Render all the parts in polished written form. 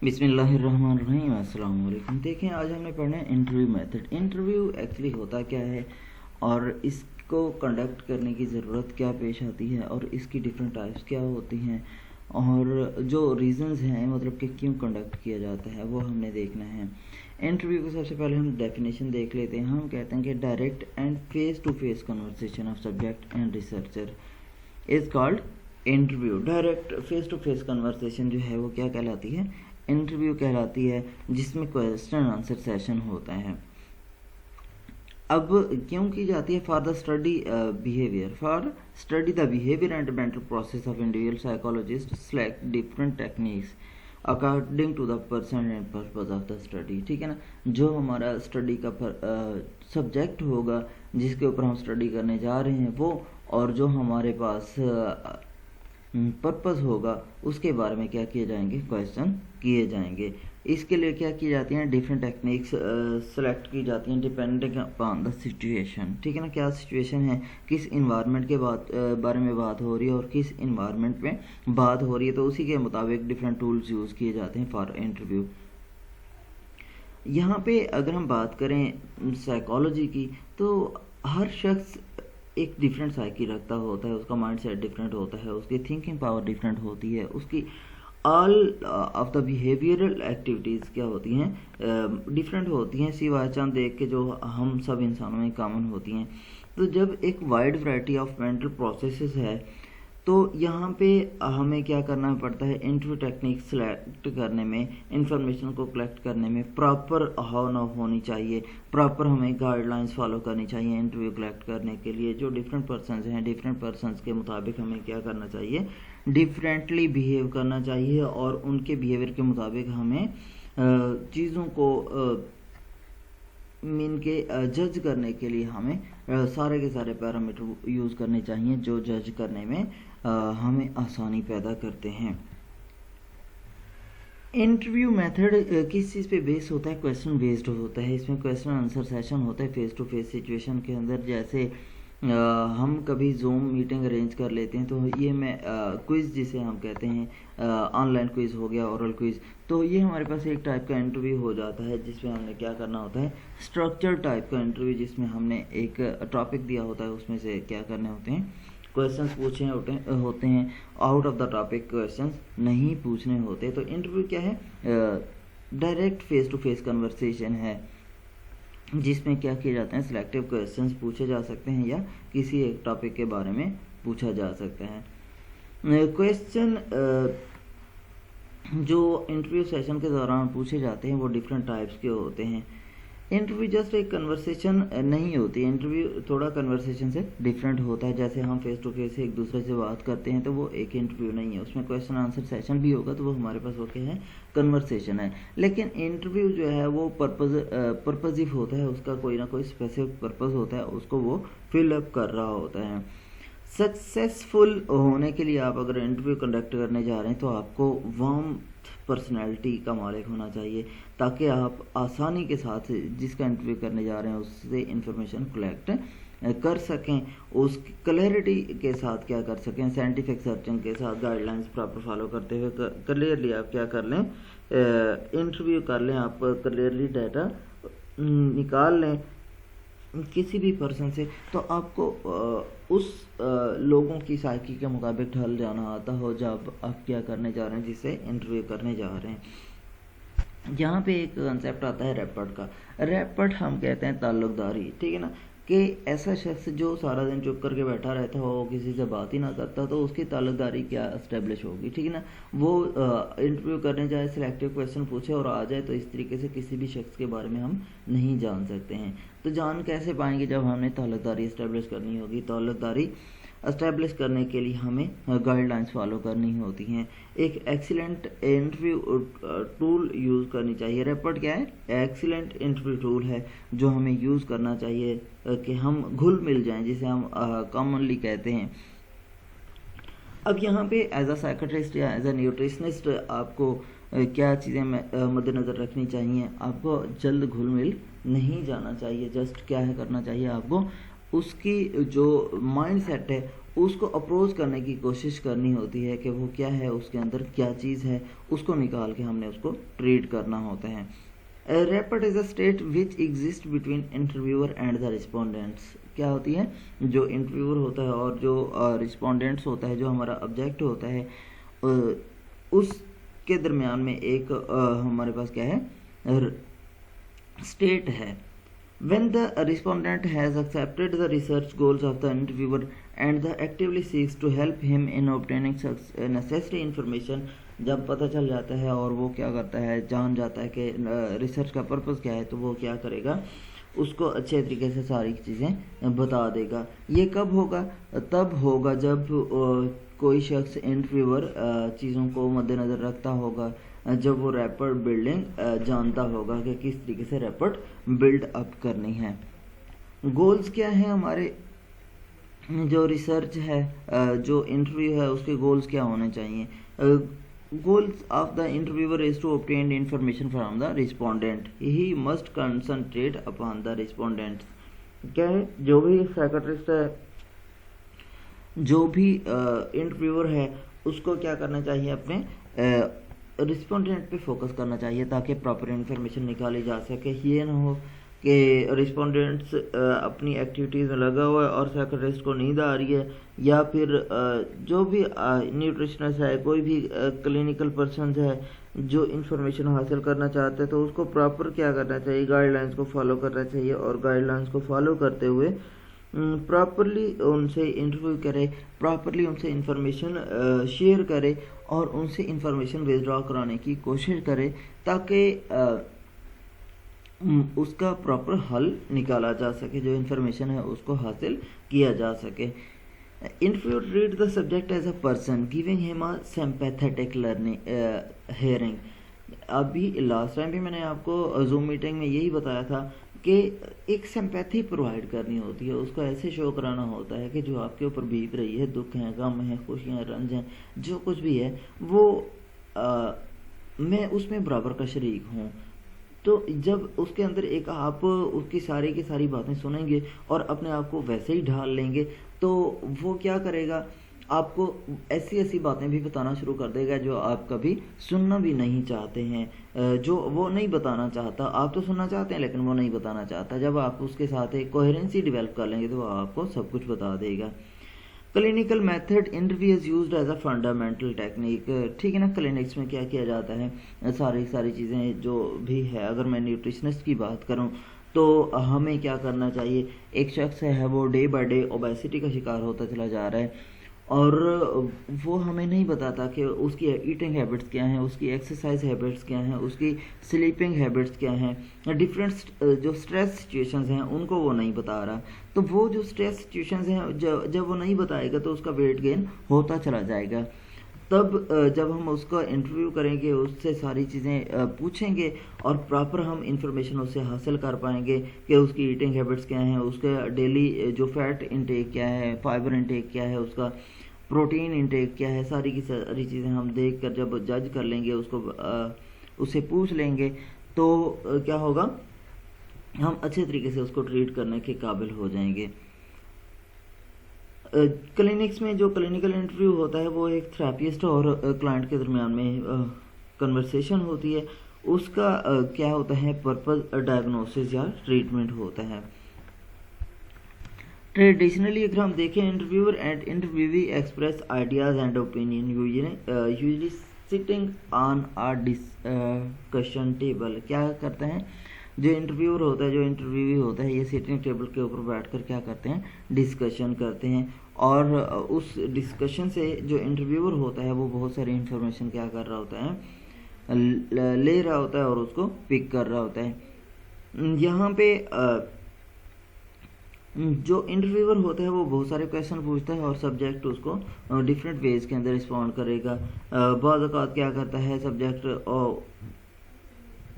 बिस्मिल्लाहिर्रहमानिर्रहीम, अस्सलाम वालेकुम। देखें, आज हमने पढ़ना है इंटरव्यू मेथड। इंटरव्यू एक्चुअली होता क्या है और इसको कंडक्ट करने की ज़रूरत क्या पेश आती है और इसकी डिफरेंट टाइप्स क्या होती हैं और जो रीज़न्स हैं मतलब कि क्यों कंडक्ट किया जाता है वो हमने देखना है। इंटरव्यू को सबसे पहले हम डेफिनेशन देख लेते हैं। हम कहते हैं कि direct and face to face conversation of subject and researcher is called interview. Direct face to face conversation जो है वो क्या कहलाती है? इंटरव्यू कहलाती है, जिसमें क्वेश्चन आंसर सेशन होता है। अब क्यों की जाती है? For the study behaviour, for study the behaviour and mental process of individual psychologist select different techniques according to the person and purpose of the study. ठीक है ना, जो हमारा स्टडी का सब्जेक्ट होगा जिसके ऊपर हम स्टडी करने जा रहे हैं वो, और जो हमारे पास पर्पस होगा उसके बारे में क्या किए जाएंगे? क्वेश्चन किए जाएंगे। इसके लिए क्या की जाती हैं? डिफरेंट टेक्निक्स सेलेक्ट की जाती हैं डिपेंडिंग अपॉन द सिचुएशन। ठीक है ना, क्या सिचुएशन है, किस इन्वायरमेंट के बारे में बात हो रही है और किस इन्वायरमेंट में बात हो रही है, तो उसी के मुताबिक डिफरेंट टूल्स यूज़ किए जाते हैं फॉर इंटरव्यू। यहाँ पे अगर हम बात करें साइकोलॉजी की, तो हर शख्स एक डिफरेंट साइकी रखता होता है, उसका माइंड सेट डिफरेंट होता है, उसकी थिंकिंग पावर डिफरेंट होती है, उसकी all of the behavioural activities क्या होती हैं? डिफरेंट होती हैं, सिवाय चंद देख के जो हम सब इंसानों में कॉमन होती हैं। तो जब एक wide variety of mental processes है तो यहाँ पे हमें क्या करना पड़ता है? इंटरव्यू टेक्निक सेलेक्ट करने में, इंफॉर्मेशन को कलेक्ट करने में प्रॉपर होनी चाहिए, प्रॉपर हमें गाइडलाइंस फॉलो करनी चाहिए इंटरव्यू कलेक्ट करने के लिए। जो डिफरेंट पर्सन्स हैं, डिफरेंट पर्सन्स के मुताबिक हमें क्या करना चाहिए? डिफरेंटली बिहेव करना चाहिए और उनके बिहेवियर के मुताबिक हमें चीज़ों को मीन के जज करने के लिए हमें सारे के सारे पैरामीटर यूज़ करने चाहिए जो जज करने में हमें आसानी पैदा करते हैं। इंटरव्यू मेथड किस चीज़ पे बेस होता है? क्वेश्चन बेस्ड होता है। इसमें क्वेश्चन आंसर सेशन होता है फेस टू फेस सिचुएशन के अंदर। जैसे हम कभी जूम मीटिंग अरेंज कर लेते हैं, तो ये मैं क्विज़ जिसे हम कहते हैं, ऑनलाइन क्विज़ हो गया, ओरल क्विज़, तो ये हमारे पास एक टाइप का इंटरव्यू हो जाता है जिसमें हमने क्या करना होता है? स्ट्रक्चर टाइप का इंटरव्यू, जिसमें हमने एक टॉपिक दिया होता है, उसमें से क्या करने होते हैं? क्वेश्चंस पूछे होते हैं। Out of the topic questions नहीं पूछने होते। तो इंटरव्यू क्या है? Direct face to face conversation है, जिसमें क्या किए जाते हैं? सिलेक्टिव क्वेश्चंस पूछे जा सकते हैं या किसी एक टॉपिक के बारे में पूछा जा सकता है। क्वेश्चन जो इंटरव्यू सेशन के दौरान पूछे जाते हैं वो डिफरेंट टाइप्स के होते हैं। इंटरव्यू जस्ट एक कन्वर्सेशन नहीं होती, इंटरव्यू थोड़ा कन्वर्सेशन से डिफरेंट होता है। जैसे हम फेस टू फेस एक दूसरे से बात करते हैं तो वो एक इंटरव्यू नहीं है, उसमें क्वेश्चन आंसर सेशन भी होगा तो वो हमारे पास वो क्या है? कन्वर्सेशन है। लेकिन इंटरव्यू जो है वो पर्पजिव होता है, उसका कोई ना कोई स्पेसिफिक पर्पज़ होता है, उसको वो फिलअप कर रहा होता है। सक्सेसफुल होने के लिए आप अगर इंटरव्यू कंडक्ट करने जा रहे हैं तो आपको वार्म पर्सनैलिटी का मालिक होना चाहिए, ताकि आप आसानी के साथ जिसका इंटरव्यू करने जा रहे हैं उससे इंफॉर्मेशन कलेक्ट कर सकें, उस क्लैरिटी के साथ क्या कर सकें? साइंटिफिक सर्चिंग के साथ गाइडलाइंस प्रॉपर फॉलो करते हुए क्लियरली आप क्या कर लें? इंटरव्यू कर लें, आप क्लियरली डाटा निकाल लें किसी भी पर्सन से, तो आपको उस लोगों की साइकी के मुताबिक ढल जाना आता हो जब आप क्या करने जा रहे हैं, जिससे इंटरव्यू करने जा रहे हैं। यहाँ पे एक कंसेप्ट आता है रैपर्ट का। रैपर्ट हम कहते हैं ताल्लुकदारी। ठीक है ना, कि ऐसा शख्स जो सारा दिन चुप करके बैठा रहता हो, किसी से बात ही ना करता, तो उसकी ताल्लुकदारी क्या एस्टेब्लिश होगी? ठीक है ना, वो इंटरव्यू करने जाए, सिलेक्टिव क्वेश्चन पूछे और आ जाए, तो इस तरीके से किसी भी शख्स के बारे में हम नहीं जान सकते हैं। तो जान कैसे पाएंगे? जब हमने ताल्लुकदारी एस्टेब्लिश करनी होगी। ताल्लुकदारी एस्टेब्लिश करने के लिए हमें गाइडलाइंस फॉलो करनी होती हैं। एक एक्सीलेंट इंटरव्यू टूल यूज़ करनी चाहिए। रैपर्ट क्या है? एक्सीलेंट इंटरव्यू टूल है जो हमें यूज़ करना चाहिए कि हम घुल मिल जाएं, जिसे हम कॉमनली कहते हैं। अब यहाँ पे एज अ साइकेट्रिस्ट या एज अ न्यूट्रिशनिस्ट आपको क्या चीज़ें मद्देनज़र रखनी चाहिए? आपको जल्द घुल मिल नहीं जाना चाहिए। जस्ट क्या है करना चाहिए आपको? उसकी जो माइंड सेट है उसको अप्रोच करने की कोशिश करनी होती है कि वो क्या है, उसके अंदर क्या चीज़ है, उसको निकाल के हमने उसको ट्रीट करना होता है। Rapport is a state which exist between interviewer and the respondents. क्या होती है, जो इंटरव्यूअर होता है और जो रिस्पोंडेंट्स होता है, जो हमारा ऑब्जेक्ट होता है, उसके दरमियान में एक हमारे पास क्या है, स्टेट है। When the respondent has accepted the research goals of the interviewer and the actively seeks to help him in obtaining necessary information, जब पता चल जाता है और वो क्या करता है, जान जाता है कि रिसर्च का पर्पस क्या है, तो वो क्या करेगा, उसको अच्छे तरीके से सारी चीज़ें बता देगा। ये कब होगा, तब होगा जब कोई शख्स इंटरव्यूअर चीज़ों को मद्देनज़र रखता होगा, जब वो रैपर्ट बिल्डिंग जानता होगा कि किस तरीके से रैपर्ट बिल्ड अप करनी है। गोल्स क्या है हमारे, जो रिसर्च है, जो इंटरव्यू है, उसके गोल्स क्या होने चाहिए। Goals of the interviewer is to obtain information from the respondent, he must concentrate upon the respondent. क्या है, जो भी साइकियाट्रिस्ट है, जो भी इंटरव्यूअर है, उसको क्या करना चाहिए, अपने रिस्पोंडेंट पे फोकस करना चाहिए ताकि प्रॉपर इन्फॉर्मेशन निकाली जा सके। ये ना हो कि रिस्पोंडेंट्स अपनी एक्टिविटीज़ में लगा हुआ है और साइकियाट्रिस्ट को नींद आ रही है, या फिर जो भी न्यूट्रिशनिस्ट है, कोई भी क्लिनिकल पर्सन है जो इन्फॉर्मेशन हासिल करना चाहते हैं, तो उसको प्रॉपर क्या करना चाहिए, गाइडलाइंस को फॉलो करना चाहिए, और गाइडलाइंस को फॉलो करते हुए प्रॉपरली उनसे इंटरव्यू करे, प्रॉपरली उनसे इंफॉर्मेशन शेयर करे और उनसे इंफॉर्मेशन विड्रॉ कराने की कोशिश करे ताकि उसका प्रॉपर हल निकाला जा सके, जो इंफॉर्मेशन है उसको हासिल किया जा सके। Interview treat the subject as a person giving him a sympathetic learning hearing. अभी लास्ट टाइम भी मैंने आपको जूम मीटिंग में यही बताया था कि एक सिंपैथी प्रोवाइड करनी होती है, उसको ऐसे शो कराना होता है कि जो आपके ऊपर बीत रही है, दुख हैं, गम हैं, खुशियाँ, रंज हैं, जो कुछ भी है, वो मैं उसमें बराबर का शरीक हूँ। तो जब उसके अंदर एक आप उसकी सारी की सारी बातें सुनेंगे और अपने आप को वैसे ही ढाल लेंगे, तो वो क्या करेगा, आपको ऐसी ऐसी बातें भी बताना शुरू कर देगा जो आप कभी सुनना भी नहीं चाहते हैं, जो वो नहीं बताना चाहता। आप तो सुनना चाहते हैं लेकिन वो नहीं बताना चाहता। जब आप उसके साथ एक कोहेरेंसी डेवलप कर लेंगे तो वो आपको सब कुछ बता देगा। Clinical method interview is used as a fundamental technique. ठीक है ना, क्लिनिक्स में क्या किया जाता है, सारी चीज़ें जो भी है, अगर मैं न्यूट्रिशनिस्ट की बात करूं तो हमें क्या करना चाहिए, एक शख्स है वो डे बाय डे ओबेसिटी का शिकार होता चला जा रहा है और वो हमें नहीं बताता कि उसकी ईटिंग हैबिट्स क्या हैं, उसकी एक्सरसाइज हैबिट्स क्या हैं, उसकी स्लीपिंग हैबिट्स क्या हैं, डिफरेंट जो स्ट्रेस सिचुएशंस हैं उनको वो नहीं बता रहा। तो वो जो स्ट्रेस सिचुएशंस हैं जब वो नहीं बताएगा तो उसका वेट गेन होता चला जाएगा। तब जब हम उसका इंटरव्यू करेंगे, उससे सारी चीज़ें पूछेंगे और प्रॉपर हम इंफॉर्मेशन उससे हासिल कर पाएंगे कि उसकी ईटिंग हैबिट्स क्या हैं, उसका डेली जो फैट इंटेक क्या है, फाइबर इंटेक क्या है, उसका प्रोटीन इंटेक क्या है, सारी की सारी चीज़ें हम देख कर जब जज कर लेंगे, उसको उससे पूछ लेंगे, तो क्या होगा, हम अच्छे तरीके से उसको ट्रीट करने के काबिल हो जाएंगे। क्लिनिक्स में जो क्लिनिकल इंटरव्यू होता है वो एक थेरेपिस्ट और क्लाइंट के दरमियान में कन्वर्सेशन होती है। उसका क्या होता है, पर्पस डायग्नोसिस या ट्रीटमेंट होता है। ट्रेडिशनली अगर हम देखें, interviewer and interviewee express ideas and opinion usually sitting on a discussion table. क्या करते हैं, जो इंटरव्यूअर होता है, जो इंटरव्यूवी होता है, ये सिटिंग टेबल के ऊपर बैठकर क्या करते हैं, डिस्कशन करते हैं और उस डिस्कशन से जो इंटरव्यूअर होता है वो बहुत सारी इंफॉर्मेशन क्या कर रहा होता है, ले रहा होता है और उसको पिक कर रहा होता है। यहाँ पे जो इंटरव्यूअर होता है वो बहुत सारे क्वेश्चन पूछता है और सब्जेक्ट उसको डिफरेंट वेज के अंदर रिस्पॉन्ड करेगा। बाद औक़ात क्या करता है, सब्जेक्ट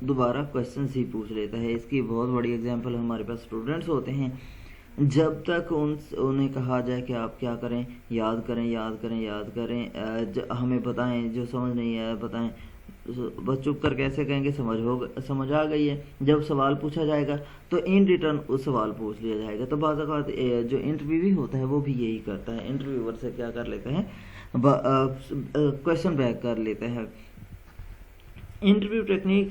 दोबारा क्वेश्चन ही पूछ लेता है। इसकी बहुत बड़ी एग्जांपल हमारे पास स्टूडेंट्स होते हैं जब तक उन्हें कहा जाए कि आप क्या करें, याद करें याद करें याद करें, हमें बताएं, जो समझ नहीं आया बताएं, बस चुप कर कैसे कहेंगे समझ आ गई है। जब सवाल पूछा जाएगा तो इन रिटर्न उस सवाल पूछ लिया जाएगा। तो बाज़ औक़ात जो इंटरव्यू होता है वो भी यही करता है, इंटरव्यूअर से क्या कर लेते हैं, क्वेश्चन बैक कर लेते हैं। इंटरव्यू टेक्निक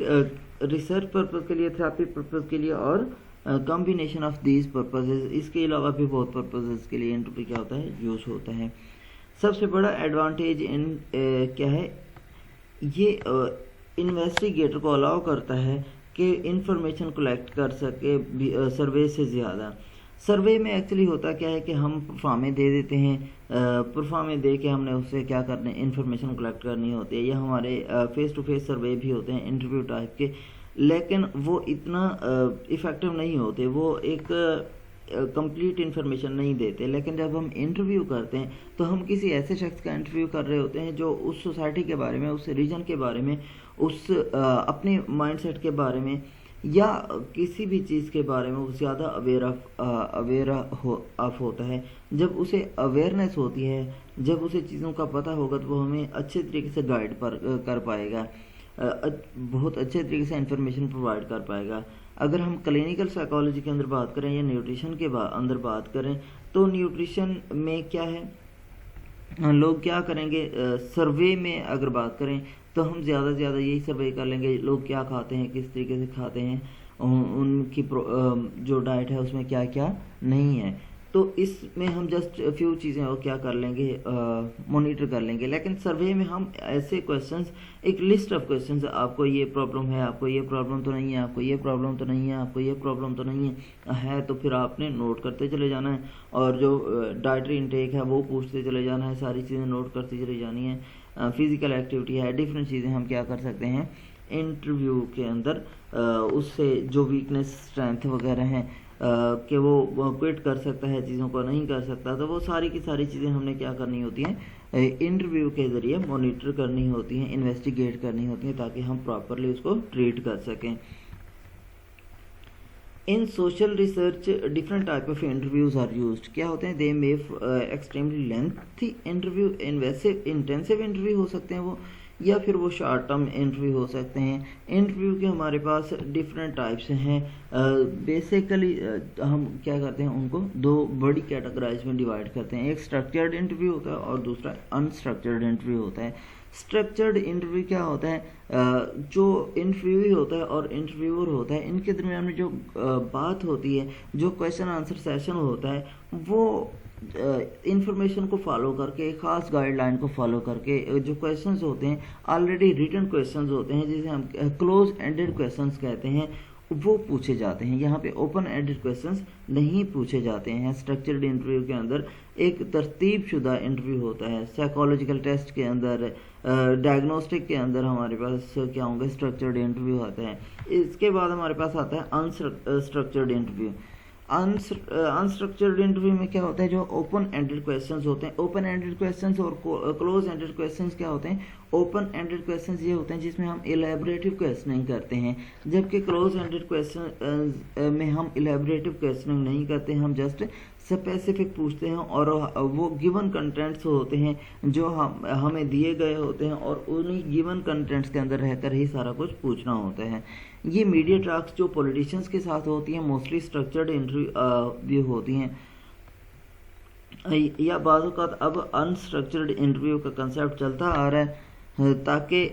रिसर्च पर्पज़ के लिए, थेरेपी पर्पज़ के लिए और कॉम्बिनेशन ऑफ दीज पर्पसेस, इसके अलावा भी बहुत पर्पसेस के लिए इंटरव्यू क्या होता है, यूज़ होता है। सबसे बड़ा एडवांटेज इन क्या है, ये इन्वेस्टिगेटर को अलाउ करता है कि इंफॉर्मेशन कलेक्ट कर सके सर्वे से ज़्यादा। सर्वे में एक्चुअली होता क्या है कि हम परफॉर्में दे देते हैं, परफॉर्में दे के हमने उससे क्या करने, इन्फॉर्मेशन कलेक्ट करनी होती है। या हमारे फेस टू फेस सर्वे भी होते हैं इंटरव्यू टाइप के, लेकिन वो इतना इफ़ेक्टिव नहीं होते, वो एक कंप्लीट इन्फॉर्मेशन नहीं देते। लेकिन जब हम इंटरव्यू करते हैं तो हम किसी ऐसे शख्स का इंटरव्यू कर रहे होते हैं जो उस सोसाइटी के बारे में, उस रीजन के बारे में, उस अपने माइंडसेट के बारे में या किसी भी चीज़ के बारे में वो ज़्यादा अवेयर ऑफ होता है। जब उसे अवेयरनेस होती है, जब उसे चीज़ों का पता होगा तो वो हमें अच्छे तरीके से गाइड कर पाएगा, बहुत अच्छे तरीके से इंफॉर्मेशन प्रोवाइड कर पाएगा। अगर हम क्लिनिकल साइकोलॉजी के अंदर बात करें या न्यूट्रिशन के अंदर बात करें तो न्यूट्रिशन में क्या है, लोग क्या करेंगे, सर्वे में अगर बात करें तो हम ज़्यादा से ज़्यादा यही सर्वे कर लेंगे, लोग क्या खाते हैं, किस तरीके से खाते हैं, उनकी जो डाइट है उसमें क्या क्या नहीं है। तो इसमें हम जस्ट फ्यू चीज़ें और क्या कर लेंगे, मॉनिटर कर लेंगे। लेकिन सर्वे में हम ऐसे क्वेश्चंस, एक लिस्ट ऑफ क्वेश्चंस, आपको ये प्रॉब्लम है, आपको ये प्रॉब्लम तो नहीं है, आपको ये प्रॉब्लम तो नहीं है, आपको ये प्रॉब्लम तो नहीं है तो फिर आपने नोट करते चले जाना है। और जो डाइटरी इंटेक है वो पूछते चले जाना है, सारी चीज़ें नोट करती चली जानी है। फिज़िकल एक्टिविटी है, डिफरेंट चीज़ें हम क्या कर सकते हैं इंटरव्यू के अंदर, उससे जो वीकनेस स्ट्रेंथ वगैरह हैं कि वो क्विट कर सकता है, चीज़ों को नहीं कर सकता, तो वो सारी की सारी चीज़ें हमने क्या करनी होती हैं, इंटरव्यू के ज़रिए मॉनिटर करनी होती हैं, इन्वेस्टिगेट करनी होती हैं, ताकि हम प्रॉपरली उसको ट्रीट कर सकें। In social research different type of interviews are used. क्या होते हैं, they may extremely lengthy interview, intensive interview हो सकते हैं वो, या फिर वो शॉर्ट टर्म इंटरव्यू हो सकते हैं। इंटरव्यू के हमारे पास डिफरेंट टाइप्स हैं। बेसिकली हम क्या करते हैं, उनको दो बड़ी कैटेगराइज में डिवाइड करते हैं। एक स्ट्रक्चर्ड इंटरव्यू होता है और दूसरा अनस्ट्रक्चर्ड इंटरव्यू होता है। स्ट्रक्चर्ड इंटरव्यू क्या होता है, जो इंटरव्यूई होता है और इंटरव्यूअर होता है, इनके दरमियान में जो बात होती है, जो क्वेश्चन आंसर सेशन होता है, वो इंफॉर्मेशन को फॉलो करके, एक ख़ास गाइडलाइन को फॉलो करके जो क्वेश्चंस होते हैं, ऑलरेडी रिटन क्वेश्चंस होते हैं, जिसे हम क्लोज एंडेड क्वेश्चंस कहते हैं, वो पूछे जाते हैं। यहाँ पे ओपन एंडेड क्वेश्चंस नहीं पूछे जाते हैं। स्ट्रक्चर्ड इंटरव्यू के अंदर एक तरतीब शुदा इंटरव्यू होता है। साइकोलॉजिकल टेस्ट के अंदर, डायग्नोस्टिक के अंदर हमारे पास क्या होंगे, स्ट्रक्चर्ड इंटरव्यू आता है। इसके बाद हमारे पास आता है अनस्ट्रक्चर्ड इंटरव्यू। अनस्ट्रक्चर्ड इंटरव्यू में क्या होता है, जो ओपन एंडेड क्वेश्चंस होते हैं। ओपन एंडेड क्वेश्चंस और क्लोज एंडेड क्वेश्चंस क्या होते हैं, ओपन एंडेड क्वेश्चंस ये होते हैं जिसमें हम इलेबरेटिव क्वेश्चनिंग करते हैं, जबकि क्लोज एंडेड क्वेश्चन में हम इलेबरेटिव क्वेश्चनिंग नहीं करते, हम जस्ट स्पेसिफिक पूछते हैं और वो गिवन कंटेंट्स होते हैं जो हमें दिए गए होते हैं और उन्हीं गिवन कंटेंट्स के अंदर रहकर ही सारा कुछ पूछना होता है। ये मीडिया टॉक्स जो पॉलिटिशियंस के साथ होती हैं मोस्टली स्ट्रक्चर्ड इंटरव्यू होती हैं, या बाज़ औक़ात अब अनस्ट्रक्चर्ड इंटरव्यू का कंसेप्ट चलता आ रहा है, ताकि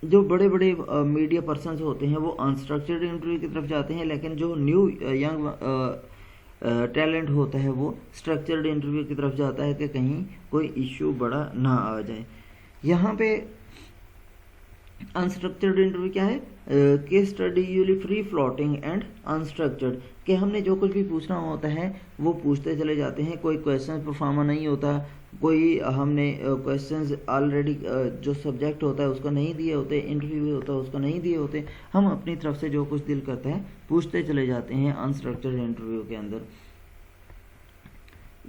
जो बड़े बड़े मीडिया पर्सन्स होते हैं वो अनस्ट्रक्चर्ड इंटरव्यू की तरफ जाते हैं, लेकिन जो न्यू यंग टैलेंट होता है वो स्ट्रक्चर्ड इंटरव्यू की तरफ जाता है कि कहीं कोई इश्यू बड़ा ना आ जाए। यहाँ पे अनस्ट्रक्चर्ड इंटरव्यू क्या है, case study usually free floating and unstructured, कि हमने जो कुछ भी पूछना होता है वो पूछते चले जाते हैं, कोई क्वेश्चन परफॉर्मा नहीं होता, कोई हमने क्वेश्चंस ऑलरेडी जो सब्जेक्ट होता है उसको नहीं दिए होते, इंटरव्यू होता है उसको नहीं दिए होते, हम अपनी तरफ से जो कुछ दिल करता है पूछते चले जाते हैं अनस्ट्रक्चर्ड इंटरव्यू के अंदर।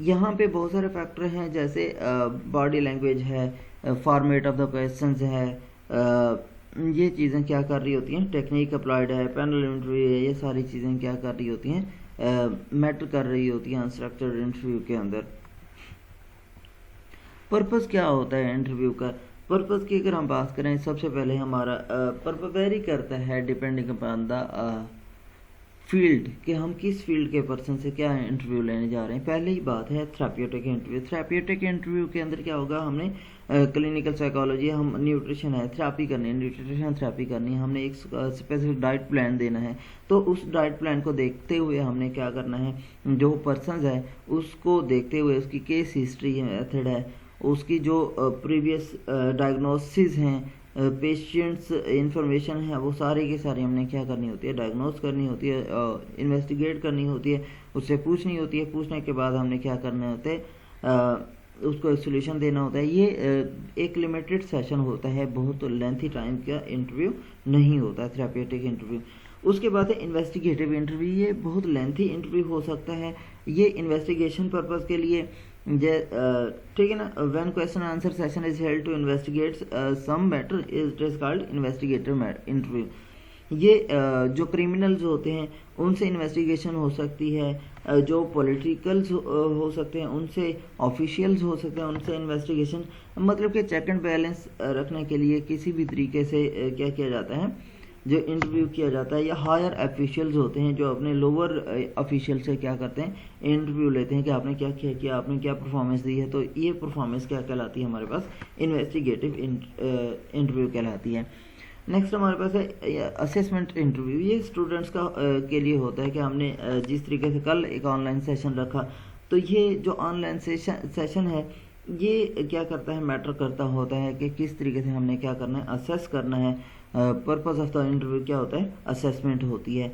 यहाँ पे बहुत सारे फैक्टर हैं, जैसे बॉडी लैंग्वेज है, फॉर्मेट ऑफ द क्वेश्चंस है, ये चीज़ें क्या कर रही होती हैं, टेक्निक अप्लाइड है, पैनल इंटरव्यू है, ये सारी चीज़ें क्या कर रही होती हैं, मैटर कर रही होती है अनस्ट्रक्चर्ड इंटरव्यू के अंदर। पर्पस क्या होता है इंटरव्यू का? पर्पस की अगर हम बात करें, सबसे पहले हमारा पर्पस वेरी करता है डिपेंडिंग अपॉन द फील्ड, कि हम किस फील्ड के पर्सन से क्या इंटरव्यू लेने जा रहे हैं। पहले ही बात है थेराप्यूटिक इंटरव्यू। थेराप्यूटिक इंटरव्यू के अंदर क्या होगा, हमने क्लिनिकल साइकोलॉजी, हम न्यूट्रिशन है, थेरापी करनी है, न्यूट्रिशन थेरापी करनी है, हमने एक स्पेसिफिक डाइट प्लान देना है। तो उस डाइट प्लान को देखते हुए हमने क्या करना है, जो पर्सन है उसको देखते हुए उसकी केस हिस्ट्री मेथड है, उसकी जो प्रीवियस डायग्नोसिस हैं, पेशेंट्स इंफॉर्मेशन है, वो सारे के सारे हमने क्या करनी होती है, डायग्नोस करनी होती है, इन्वेस्टिगेट करनी होती है, उससे पूछनी होती है। पूछने के बाद हमने क्या करना होता है, उसको एक सोल्यूशन देना होता है। ये एक लिमिटेड सेशन होता है, बहुत लेंथी टाइम का इंटरव्यू नहीं होता है थेराप्यूटिक इंटरव्यू। उसके बाद है इन्वेस्टिगेटिव इंटरव्यू। ये बहुत लेंथी इंटरव्यू हो सकता है, ये इन्वेस्टिगेशन पर्पज़ के लिए, ठीक है ना। When question answer session is held to investigate some matter it is called investigative interview. ये जो क्रिमिनल्स होते हैं उनसे इन्वेस्टिगेशन हो सकती है, जो पॉलिटिकल्स हो सकते हैं उनसे, ऑफिशियल्स हो सकते हैं उनसे इन्वेस्टिगेशन, मतलब कि चेक एंड बैलेंस रखने के लिए किसी भी तरीके से क्या किया जाता है, जो इंटरव्यू किया जाता है। या हायर ऑफिशियल्स होते हैं जो अपने लोअर ऑफिशियल से क्या करते हैं, इंटरव्यू लेते हैं कि आपने क्या किया, आपने क्या परफॉर्मेंस दी है। तो ये परफॉर्मेंस क्या कहलाती है, हमारे पास इन्वेस्टिगेटिव इंटरव्यू कहलाती है। नेक्स्ट हमारे पास है असेसमेंट इंटरव्यू। ये स्टूडेंट्स का के लिए होता है कि हमने जिस तरीके से कल एक ऑनलाइन सेशन रखा, तो ये जो ऑनलाइन सेशन है ये क्या करता है, मैटर करता होता है कि किस तरीके से हमने क्या करना है, असेस करना है। पर्पस ऑफ द इंटरव्यू क्या होता है, असेसमेंट होती है।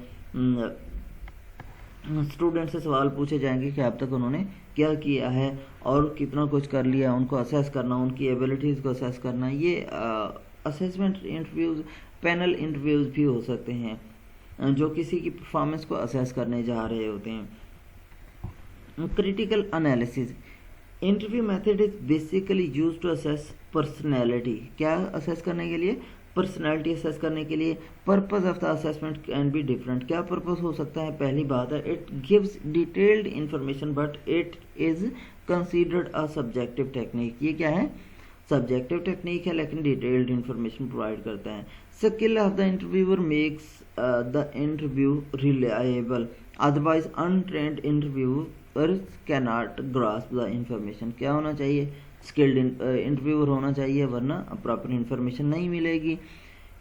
स्टूडेंट से सवाल पूछे जाएंगे कि अब तक उन्होंने क्या किया है और कितना कुछ कर लिया, उनको असेस करना, उनकी एबिलिटीज़ को असेस करना। ये असेसमेंट इंटरव्यूज़, पैनल इंटरव्यूज़ भी हो सकते हैं जो किसी की परफॉर्मेंस को असेस करने जा रहे होते हैं। Critical analysis interview method is basically use to assess personality. क्या असेस करने के लिए, पर्सनैलिटी असेस करने के लिए। Purpose of the assessment can be different. क्या पर्पस हो सकता है, पहली बात है it gives detailed information but it is considered a subjective technique. ये क्या है, सब्जेक्टिव टेक्निक है लेकिन डिटेल्ड इंफॉर्मेशन प्रोवाइड करता है। Skill of the interviewer makes the interview reliable, otherwise untrained interviewers can not grasp the information. क्या होना चाहिए, स्किल्ड इंटरव्यूअर होना चाहिए, वरना प्रॉपर इंफॉर्मेशन नहीं मिलेगी।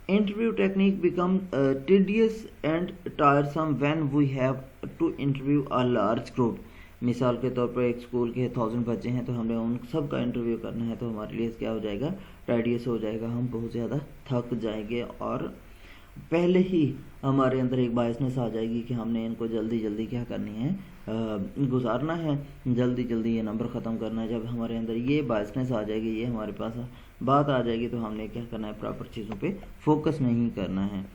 Interview technique become tedious and tiresome when we have to interview a large group. मिसाल के तौर पर एक स्कूल के 1000 बच्चे हैं तो हमने उन सब का इंटरव्यू करना है, तो हमारे लिए क्या हो जाएगा, टाइडियस हो जाएगा, हम बहुत ज़्यादा थक जाएंगे और पहले ही हमारे अंदर एक बायसनेस आ जाएगी कि हमने इनको जल्दी जल्दी क्या करनी है, गुजारना है, जल्दी जल्दी ये नंबर ख़त्म करना है। जब हमारे अंदर ये बायसनेस आ जाएगी, ये हमारे पास बात आ जाएगी, तो हमने क्या करना है, प्रॉपर चीज़ों पे फोकस नहीं करना है।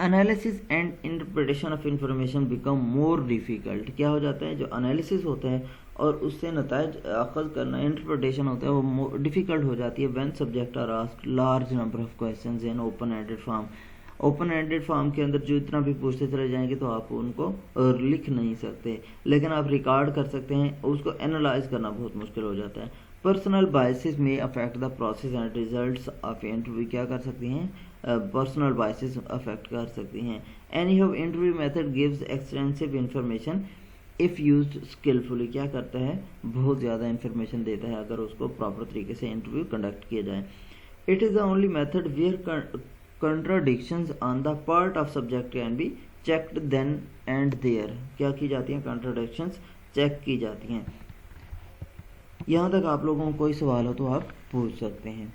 Analysis and interpretation of information become more difficult. क्या हो जाता है, जो एनालिसिस होता है और उससे नताइज अखज़ करना, इंटरप्रिटेशन होता है, वो डिफ़िकल्ट हो जाती है when subject are asked large number of questions in open ended form. Open ended form के अंदर जो इतना भी पूछते चले जाएंगे तो आप उनको लिख नहीं सकते, लेकिन आप रिकॉर्ड कर सकते हैं। उसको एनालाइज करना बहुत मुश्किल हो जाता है। पर्सनल बायसेस में affect the process and results of interview. क्या कर सकती हैं, पर्सनल बायसेस अफेक्ट कर सकती हैं। Any how interview method gives extensive information if used skilfully. क्या करता है, बहुत ज़्यादा इंफॉर्मेशन देता है अगर उसको प्रॉपर तरीके से इंटरव्यू कंडक्ट किया जाए। It is the only method where contradictions on the part of subject can be checked then and there। क्या की जाती हैं, contradictions चेक की जाती हैं। यहाँ तक आप लोगों को कोई सवाल हो तो आप पूछ सकते हैं।